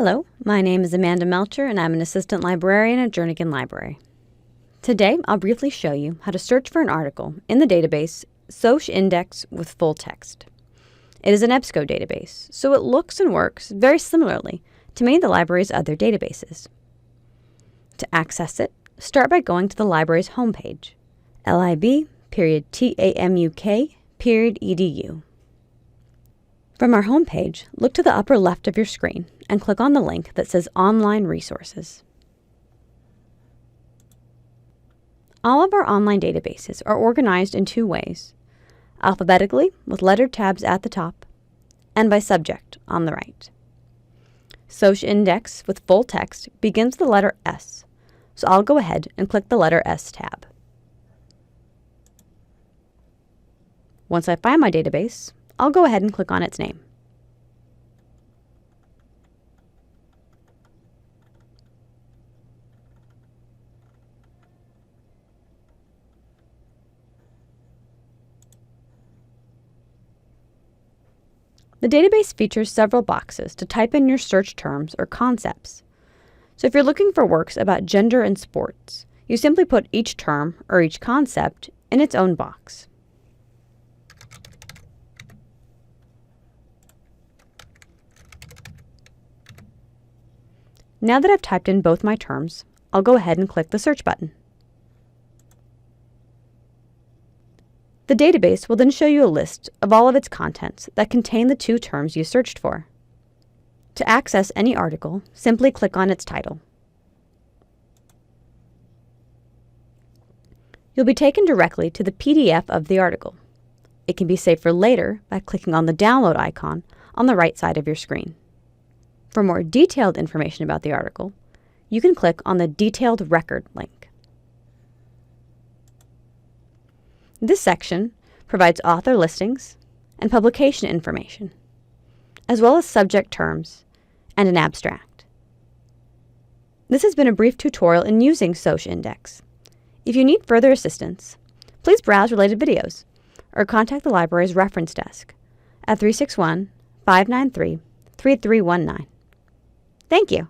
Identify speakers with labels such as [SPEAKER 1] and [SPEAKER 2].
[SPEAKER 1] Hello, my name is Amanda Melcher and I'm an assistant librarian at Jernigan Library. Today, I'll briefly show you how to search for an article in the database SocIndex with full text. It is an EBSCO database, so it looks and works very similarly to many of the library's other databases. To access it, start by going to the library's homepage, lib.tamuk.edu. From our homepage, look to the upper left of your screen and click on the link that says Online Resources. All of our online databases are organized in two ways: alphabetically with lettered tabs at the top, and by subject on the right. SocIndex with full text begins with the letter S, so I'll go ahead and click the letter S tab. Once I find my database, I'll go ahead and click on its name. The database features several boxes to type in your search terms or concepts. So if you're looking for works about gender and sports, you simply put each term or each concept in its own box. Now that I've typed in both my terms, I'll go ahead and click the search button. The database will then show you a list of all of its contents that contain the two terms you searched for. To access any article, simply click on its title. You'll be taken directly to the PDF of the article. It can be saved for later by clicking on the download icon on the right side of your screen. For more detailed information about the article, you can click on the Detailed Record link. This section provides author listings and publication information, as well as subject terms and an abstract. This has been a brief tutorial in using SocIndex. If you need further assistance, please browse related videos or contact the library's reference desk at 361-593-3319. Thank you.